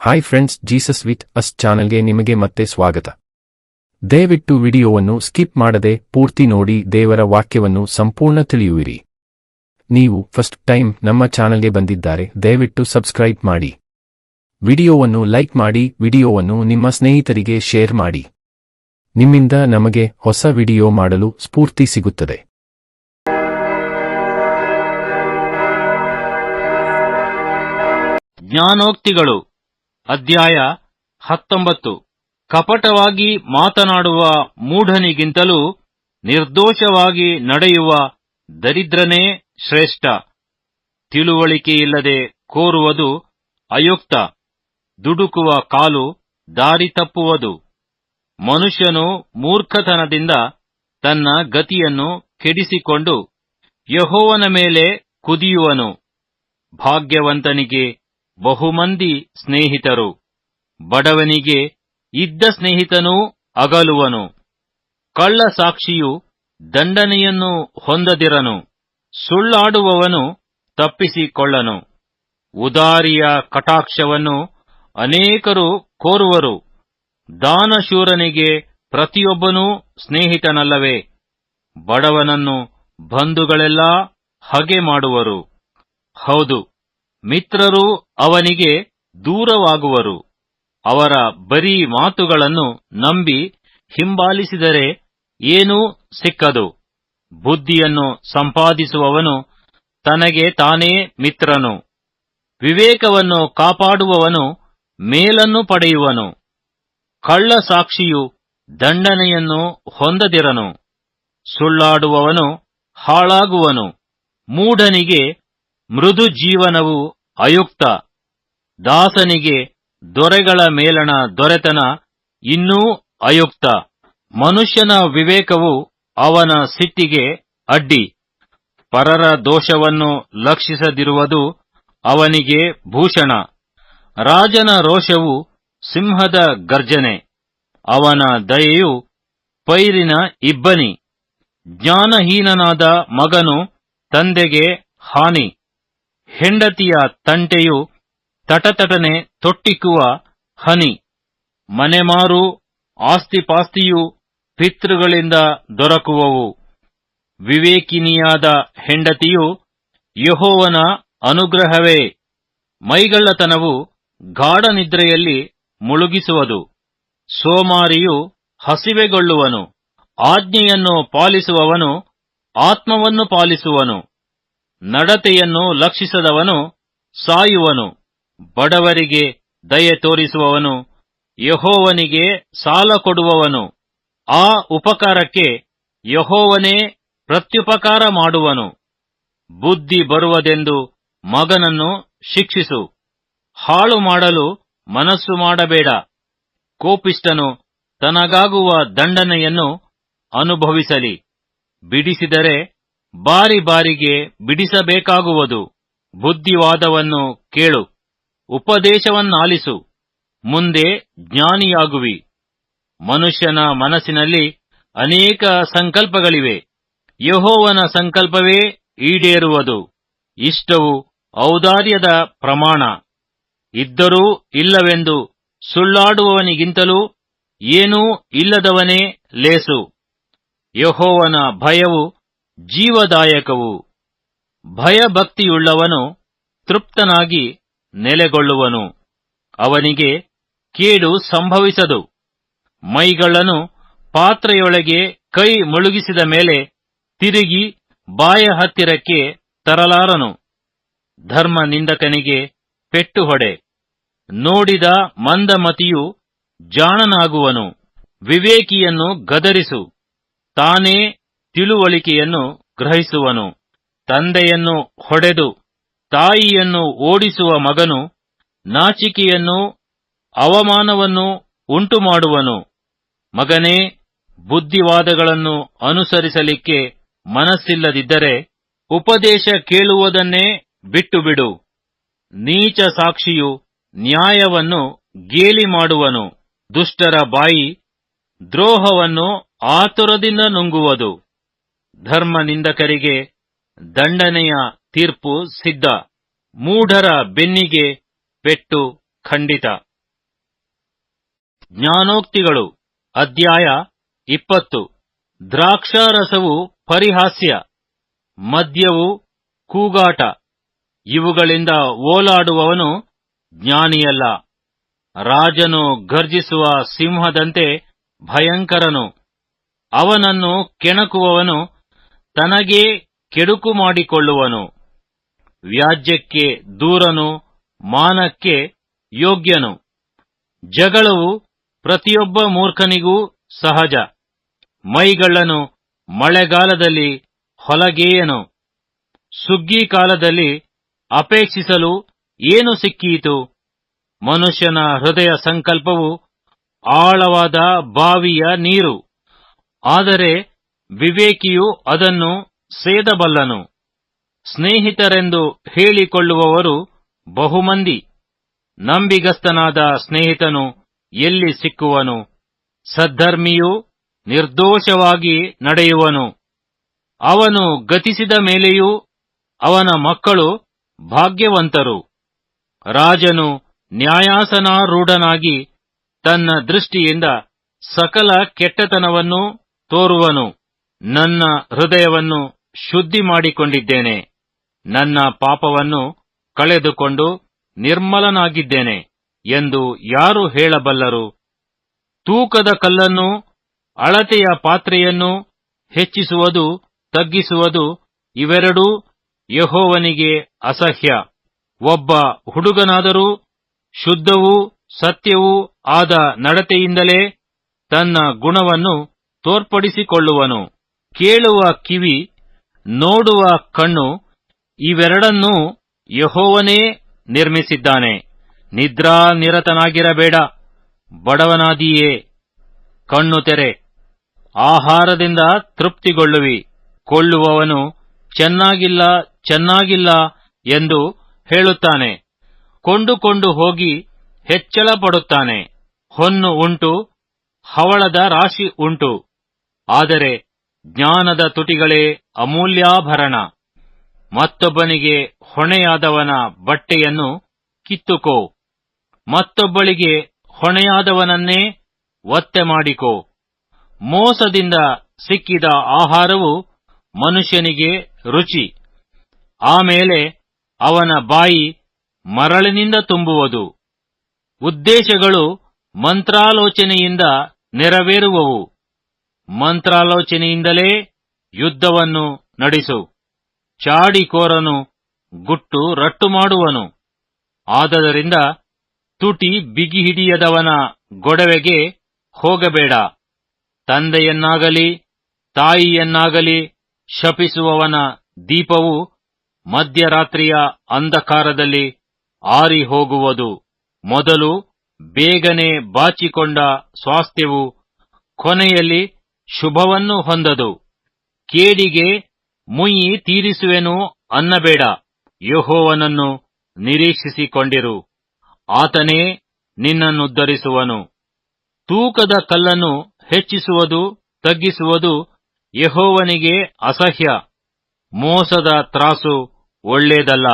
Hi friends, Jesus with us ಚಾನೆಲ್ಗೆ ನಿಮಗೆ ಮತ್ತೆ ಸ್ವಾಗತ. ದಯವಿಟ್ಟು ವಿಡಿಯೋವನ್ನು ಸ್ಕಿಪ್ ಮಾಡದೆ ಪೂರ್ತಿ ನೋಡಿ ದೇವರ ವಾಕ್ಯವನ್ನು ಸಂಪೂರ್ಣ ತಿಳಿಯುವಿರಿ. ನೀವು ಫಸ್ಟ್ ಟೈಮ್ ನಮ್ಮ ಚಾನೆಲ್ಗೆ ಬಂದಿದ್ದಾರೆ, ದಯವಿಟ್ಟು ಸಬ್ಸ್ಕ್ರೈಬ್ ಮಾಡಿ. ವಿಡಿಯೋವನ್ನು ಲೈಕ್ ಮಾಡಿ, ವಿಡಿಯೋವನ್ನು ನಿಮ್ಮ ಸ್ನೇಹಿತರಿಗೆ ಶೇರ್ ಮಾಡಿ. ನಿಮ್ಮಿಂದ ನಮಗೆ ಹೊಸ ವಿಡಿಯೋ ಮಾಡಲು ಸ್ಫೂರ್ತಿ ಸಿಗುತ್ತದೆ. ಜ್ಞಾನೋಕ್ತಿಗಳು ಅಧ್ಯಾಯ 19. ಕಪಟವಾಗಿ ಮಾತನಾಡುವ ಮೂಢನಿಗಿಂತಲೂ ನಿರ್ದೋಷವಾಗಿ ನಡೆಯುವ ದರಿದ್ರನೇ ಶ್ರೇಷ್ಠ. ತಿಳುವಳಿಕೆಯಿಲ್ಲದೆ ಕೋರುವುದು ಅಯುಕ್ತ. ದುಡುಕುವ ಕಾಲು ದಾರಿ ತಪ್ಪುವುದು. ಮನುಷ್ಯನು ಮೂರ್ಖತನದಿಂದ ತನ್ನ ಗತಿಯನ್ನು ಕೆಡಿಸಿಕೊಂಡು ಯೆಹೋವನ ಮೇಲೆ ಕುದಿಯುವನು. ಭಾಗ್ಯವಂತನಿಗೆ ಬಹುಮಂದಿ ಸ್ನೇಹಿತರು, ಬಡವನಿಗೆ ಇದ್ದ ಸ್ನೇಹಿತನೂ ಅಗಲುವನು. ಕಳ್ಳ ಸಾಕ್ಷಿಯು ದಂಡನೆಯನ್ನು ಹೊಂದದಿರನು, ಸುಳ್ಳಾಡುವವನು ತಪ್ಪಿಸಿಕೊಳ್ಳನು. ಉದಾರಿಯ ಕಟಾಕ್ಷವನ್ನು ಅನೇಕರು ಕೋರುವರು, ದಾನಶೂರನಿಗೆ ಪ್ರತಿಯೊಬ್ಬನೂ ಸ್ನೇಹಿತನಲ್ಲವೇ? ಬಡವನನ್ನು ಬಂಧುಗಳೆಲ್ಲಾ ಹಗೆ ಮಾಡುವರು. ಹೌದು, ಮಿತ್ರರು ಅವನಿಗೆ ದೂರವಾಗುವರು. ಅವರ ಬರೀ ಮಾತುಗಳನ್ನು ನಂಬಿ ಹಿಂಬಾಲಿಸಿದರೆ ಏನೂ ಸಿಕ್ಕದು. ಬುದ್ಧಿಯನ್ನು ಸಂಪಾದಿಸುವವನು ತನಗೆ ತಾನೇ ಮಿತ್ರನು. ವಿವೇಕವನ್ನು ಕಾಪಾಡುವವನು ಮೇಲನ್ನು ಪಡೆಯುವನು. ಕಳ್ಳ ಸಾಕ್ಷಿಯು ದಂಡನೆಯನ್ನು ಹೊಂದದಿರನು, ಸುಳ್ಳಾಡುವವನು ಹಾಳಾಗುವನು. ಮೂಢನಿಗೆ ಮೃದು ಜೀವನವು ಅಯುಕ್ತ. ದಾಸನಿಗೆ ದೊರೆಗಳ ಮೇಲಣ ದೊರೆತನ ಇನ್ನೂ ಅಯುಕ್ತ. ಮನುಷ್ಯನ ವಿವೇಕವು ಅವನ ಸಿಟ್ಟಿಗೆ ಅಡ್ಡಿ. ಪರರ ದೋಷವನ್ನು ಲಕ್ಷಿಸದಿರುವುದು ಅವನಿಗೆ ಭೂಷಣ. ರಾಜನ ರೋಷವು ಸಿಂಹದ ಗರ್ಜನೆ, ಅವನ ದಯೆಯು ಪೈರಿನ ಇಬ್ಬನಿ. ಜ್ಞಾನಹೀನನಾದ ಮಗನು ತಂದೆಗೆ ಹಾನಿ. ಹೆಂಡತಿಯ ತಂಟೆಯು ತಟತಟನೆ ತೊಟ್ಟಿಕ್ಕುವ ಹನಿ. ಮನೆಮಾರು ಆಸ್ತಿಪಾಸ್ತಿಯು ಪಿತೃಗಳಿಂದ ದೊರಕುವವು. ವಿವೇಕಿನಿಯಾದ ಹೆಂಡತಿಯು ಯೆಹೋವನ ಅನುಗ್ರಹವೇ. ಮೈಗಳ್ಳತನವು ಗಾಢನಿದ್ರೆಯಲ್ಲಿ ಮುಳುಗಿಸುವುದು. ಸೋಮಾರಿಯು ಹಸಿವೆಗೊಳ್ಳುವನು. ಆಜ್ಞೆಯನ್ನು ಪಾಲಿಸುವವನು ಆತ್ಮವನ್ನು ಪಾಲಿಸುವನು. ನಡತೆಯನ್ನು ಲಕ್ಷಿಸದವನು ಸಾಯುವನು. ಬಡವರಿಗೆ ದಯೆ ತೋರಿಸುವವನು ಯೆಹೋವನಿಗೆ ಸಾಲ ಕೊಡುವವನು. ಆ ಉಪಕಾರಕ್ಕೆ ಯೆಹೋವನೇ ಪ್ರತ್ಯುಪಕಾರ ಮಾಡುವನು. ಬುದ್ಧಿ ಬರುವುದೆಂದು ಮಗನನ್ನು ಶಿಕ್ಷಿಸು, ಹಾಳು ಮಾಡಲು ಮನಸ್ಸು ಮಾಡಬೇಡ. ಕೋಪಿಷ್ಠನು ತನಗಾಗುವ ದಂಡನೆಯನ್ನು ಅನುಭವಿಸಲಿ. ಬಿಡಿಸಿದರೆ ಬಾರಿ ಬಾರಿಗೆ ಬಿಡಿಸಬೇಕಾಗುವುದು. ಬುದ್ಧಿವಾದವನ್ನು ಕೇಳು, ಉಪದೇಶವನ್ನಾಲಿಸು, ಮುಂದೆ ಜ್ಞಾನಿಯಾಗುವಿ. ಮನುಷ್ಯನ ಮನಸ್ಸಿನಲ್ಲಿ ಅನೇಕ ಸಂಕಲ್ಪಗಳಿವೆ, ಯೆಹೋವನ ಸಂಕಲ್ಪವೇ ಈಡೇರುವುದು. ಇಷ್ಟವು ಔದಾರ್ಯದ ಪ್ರಮಾಣ. ಇದ್ದರೂ ಇಲ್ಲವೆಂದು ಸುಳ್ಳಾಡುವವನಿಗಿಂತಲೂ ಏನೂ ಇಲ್ಲದವನೇ ಲೇಸು. ಯೆಹೋವನ ಭಯವು ಜೀವದಾಯಕವು. ಭಯಭಕ್ತಿಯುಳ್ಳವನು ತೃಪ್ತನಾಗಿ ನೆಲೆಗೊಳ್ಳುವನು, ಅವನಿಗೆ ಕೇಡು ಸಂಭವಿಸದು. ಮೈಗಳ್ಳನು ಪಾತ್ರೆಯೊಳಗೆ ಕೈ ಮುಳುಗಿಸಿದ ಮೇಲೆ ತಿರುಗಿ ಬಾಯ ಹತ್ತಿರಕ್ಕೆ ತರಲಾರನು. ಧರ್ಮ ನಿಂದಕನಿಗೆ ಪೆಟ್ಟು ಹೊಡೆ. ನೋಡಿದ ಮಂದಮತಿಯು ಜಾಣನಾಗುವನು. ವಿವೇಕಿಯನ್ನು ಗದರಿಸು, ತಾನೇ ತಿಳುವಳಿಕೆಯನ್ನು ಗ್ರಹಿಸುವನು. ತಂದೆಯನ್ನು ಹೊಡೆದು ತಾಯಿಯನ್ನು ಓಡಿಸುವ ಮಗನು ನಾಚಿಕೆಯನ್ನು ಅವಮಾನವನ್ನು ಉಂಟುಮಾಡುವನು. ಮಗನೇ, ಬುದ್ಧಿವಾದಗಳನ್ನು ಅನುಸರಿಸಲಿಕ್ಕೆ ಮನಸ್ಸಿಲ್ಲದಿದ್ದರೆ ಉಪದೇಶ ಕೇಳುವುದನ್ನೇ ಬಿಟ್ಟುಬಿಡು. ನೀಚ ಸಾಕ್ಷಿಯು ನ್ಯಾಯವನ್ನು ಗೇಲಿ ಮಾಡುವನು. ದುಷ್ಟರ ಬಾಯಿ ದ್ರೋಹವನ್ನು ಆತುರದಿಂದ ನುಂಗುವುದು. ಧರ್ಮ ನಿಂದಕರಿಗೆ ದಂಡನೆಯ ತೀರ್ಪು ಸಿದ್ಧ. ಮೂಢರ ಬೆನ್ನಿಗೆ ಪೆಟ್ಟು ಖಂಡಿತ. ಜ್ಞಾನೋಕ್ತಿಗಳು ಅಧ್ಯಾಯ 20. ದ್ರಾಕ್ಷಾರಸವು ಪರಿಹಾಸ್ಯ, ಮದ್ಯವು ಕೂಗಾಟ, ಇವುಗಳಿಂದ ಓಲಾಡುವವನು ಜ್ಞಾನಿಯಲ್ಲ. ರಾಜನು ಗರ್ಜಿಸುವ ಸಿಂಹದಂತೆ ಭಯಂಕರನು. ಅವನನ್ನು ಕೆಣಕುವವನು ತನಗೇ ಕೆಡುಕು ಮಾಡಿಕೊಳ್ಳುವನು. ವ್ಯಾಜ್ಯಕ್ಕೆ ದೂರನು, ಮಾನಕ್ಕೆ ಯೋಗ್ಯನು. ಜಗಳವು ಪ್ರತಿಯೊಬ್ಬ ಮೂರ್ಖನಿಗೂ ಸಹಜ. ಮೈಗಳ್ಳನು ಮಳೆಗಾಲದಲ್ಲಿ ಹೊಲಗೇಯನು. ಸುಗ್ಗಿ ಕಾಲದಲ್ಲಿ ಅಪೇಕ್ಷಿಸಲು ಏನು ಸಿಕ್ಕೀತು? ಮನುಷ್ಯನ ಹೃದಯ ಸಂಕಲ್ಪವು ಆಳವಾದ ಬಾವಿಯ ನೀರು, ಆದರೆ ವಿವೇಕಿಯು ಅದನ್ನು ಸೇದಬಲ್ಲನು. ಸ್ನೇಹಿತರೆಂದು ಹೇಳಿಕೊಳ್ಳುವವರು ಬಹುಮಂದಿ. ನಂಬಿಗಸ್ತನಾದ ಸ್ನೇಹಿತನು ಎಲ್ಲಿ ಸಿಕ್ಕುವನು? ಸದ್ಧರ್ಮಿಯು ನಿರ್ದೋಷವಾಗಿ ನಡೆಯುವನು. ಅವನು ಗತಿಸಿದ ಮೇಲೆಯೂ ಅವನ ಮಕ್ಕಳು ಭಾಗ್ಯವಂತರು. ರಾಜನು ನ್ಯಾಯಾಸನಾರೂಢನಾಗಿ ತನ್ನ ದೃಷ್ಟಿಯಿಂದ ಸಕಲ ಕೆಟ್ಟತನವನ್ನು ತೋರುವನು. ನನ್ನ ಹೃದಯವನ್ನು ಶುದ್ಧಿ ಮಾಡಿಕೊಂಡಿದ್ದೇನೆ, ನನ್ನ ಪಾಪವನ್ನು ಕಳೆದುಕೊಂಡು ನಿರ್ಮಲನಾಗಿದ್ದೇನೆ ಎಂದು ಯಾರು ಹೇಳಬಲ್ಲರು? ತೂಕದ ಕಲ್ಲನ್ನು, ಅಳತೆಯ ಪಾತ್ರೆಯನ್ನು ಹೆಚ್ಚಿಸುವುದು, ತಗ್ಗಿಸುವುದು ಇವೆರಡೂ ಯೆಹೋವನಿಗೆ ಅಸಹ್ಯ. ಒಬ್ಬ ಹುಡುಗನಾದರೂ ಶುದ್ಧವೂ ಸತ್ಯವೂ ಆದ ನಡತೆಯಿಂದಲೇ ತನ್ನ ಗುಣವನ್ನು ತೋರ್ಪಡಿಸಿಕೊಳ್ಳುವನು. ಕೇಳುವ ಕಿವಿ, ನೋಡುವ ಕಣ್ಣು, ಇವೆರಡನ್ನೂ ಯೆಹೋವನೇ ನಿರ್ಮಿಸಿದ್ದಾನೆ. ನಿದ್ರಾನಿರತನಾಗಿರಬೇಡ, ಬಡವನಾದಿಯೇ. ಕಣ್ಣು ತೆರೆ, ಆಹಾರದಿಂದ ತೃಪ್ತಿಗೊಳ್ಳುವಿ. ಕೊಳ್ಳುವವನು ಚೆನ್ನಾಗಿಲ್ಲ, ಚೆನ್ನಾಗಿಲ್ಲ ಎಂದು ಹೇಳುತ್ತಾನೆ. ಕೊಂಡುಕೊಂಡು ಹೋಗಿ ಹೆಚ್ಚಳ ಪಡುತ್ತಾನೆ. ಹೊನ್ನು ಉಂಟು, ಹವಳದ ರಾಶಿ ಉಂಟು, ಆದರೆ ಜ್ಞಾನದ ತುಟಿಗಳೇ ಅಮೂಲ್ಯಾಭರಣ. ಮತ್ತೊಬ್ಬನಿಗೆ ಹೊಣೆಯಾದವನ ಬಟ್ಟೆಯನ್ನು ಕಿತ್ತುಕೋ, ಮತ್ತೊಬ್ಬಳಿಗೆ ಹೊಣೆಯಾದವನನ್ನೇ ಒತ್ತೆ ಮಾಡಿಕೋ. ಮೋಸದಿಂದ ಸಿಕ್ಕಿದ ಆಹಾರವು ಮನುಷ್ಯನಿಗೆ ರುಚಿ, ಆಮೇಲೆ ಅವನ ಬಾಯಿ ಮರಳಿನಿಂದ ತುಂಬುವುದು. ಉದ್ದೇಶಗಳು ಮಂತ್ರಾಲೋಚನೆಯಿಂದ ನೆರವೇರುವವು. ಮಂತ್ರಾಲೋಚನೆಯಿಂದಲೇ ಯುದ್ಧವನ್ನು ನಡೆಸು. ಚಾಡಿಕೋರನು ಗುಟ್ಟು ರಟ್ಟು ಮಾಡುವನು. ಆದದರಿಂದ ತುಟಿ ಬಿಗಿಹಿಡಿಯದವನ ಗೊಡವೆಗೆ ಹೋಗಬೇಡ. ತಂದೆಯನ್ನಾಗಲಿ ತಾಯಿಯನ್ನಾಗಲಿ ಶಪಿಸುವವನ ದೀಪವು ಮಧ್ಯರಾತ್ರಿಯ ಅಂಧಕಾರದಲ್ಲಿ ಆರಿ ಹೋಗುವುದು. ಮೊದಲು ಬೇಗನೆ ಬಾಚಿಕೊಂಡ ಸ್ವಾಸ್ಥ್ಯವು ಕೊನೆಯಲ್ಲಿ ಶುಭವನ್ನು ಹೊಂದದು. ಕೇಡಿಗೆ ಮುಯ್ಯಿ ತೀರಿಸುವೆನು ಅನ್ನಬೇಡ. ಯೆಹೋವನನ್ನು ನಿರೀಕ್ಷಿಸಿಕೊಂಡಿರು, ಆತನೇ ನಿನ್ನನ್ನುದ್ಧರಿಸುವನು. ತೂಕದ ಕಲ್ಲನ್ನು ಹೆಚ್ಚಿಸುವುದು, ತಗ್ಗಿಸುವುದು ಯೆಹೋವನಿಗೆ ಅಸಹ್ಯ. ಮೋಸದ ತ್ರಾಸು ಒಳ್ಳೆಯದಲ್ಲ.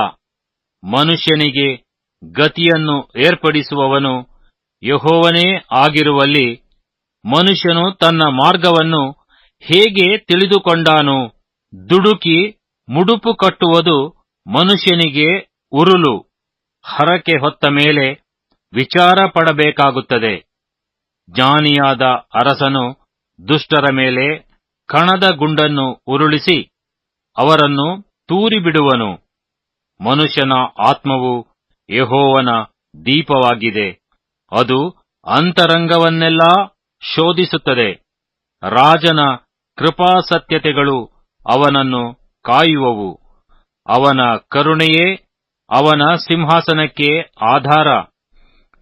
ಮನುಷ್ಯನಿಗೆ ಗತಿಯನ್ನು ಏರ್ಪಡಿಸುವವನು ಯೆಹೋವನೇ ಆಗಿರುವಲ್ಲಿ ಮನುಷ್ಯನು ತನ್ನ ಮಾರ್ಗವನ್ನು ಹೇಗೆ ತಿಳಿದುಕೊಂಡಾನು? ದುಡುಕಿ ಮುಡುಪು ಕಟ್ಟುವುದು ಮನುಷ್ಯನಿಗೆ ಉರುಲು. ಹರಕೆ ಹೊತ್ತ ಮೇಲೆ ವಿಚಾರ ಪಡಬೇಕಾಗುತ್ತದೆ. ಜ್ಞಾನಿಯಾದ ಅರಸನು ದುಷ್ಟರ ಮೇಲೆ ಕಣದ ಗುಂಡನ್ನು ಉರುಳಿಸಿ ಅವರನ್ನು ತೂರಿಬಿಡುವನು. ಮನುಷ್ಯನ ಆತ್ಮವು ಯೆಹೋವನ ದೀಪವಾಗಿದೆ, ಅದು ಅಂತರಂಗವನ್ನೆಲ್ಲಾ ಶೋಧಿಸುತ್ತದೆ. ರಾಜನ ಕೃಪಾಸತ್ಯತೆಗಳು ಅವನನ್ನು ಕಾಯುವವು. ಅವನ ಕರುಣೆಯೇ ಅವನ ಸಿಂಹಾಸನಕ್ಕೆ ಆಧಾರ.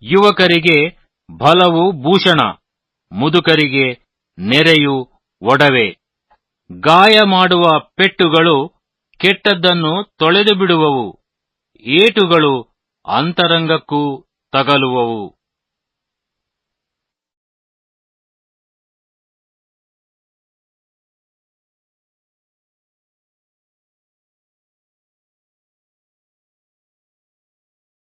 ಯುವಕರಿಗೆ ಬಲವು ಭೂಷಣ, ಮುದುಕರಿಗೆ ನೆರೆಯು ಒಡವೆ. ಗಾಯ ಮಾಡುವ ಪೆಟ್ಟುಗಳು ಕೆಟ್ಟದ್ದನ್ನು ತೊಳೆದು ಬಿಡುವವು, ಏಟುಗಳು ಅಂತರಂಗಕ್ಕೂ ತಗಲುವವು.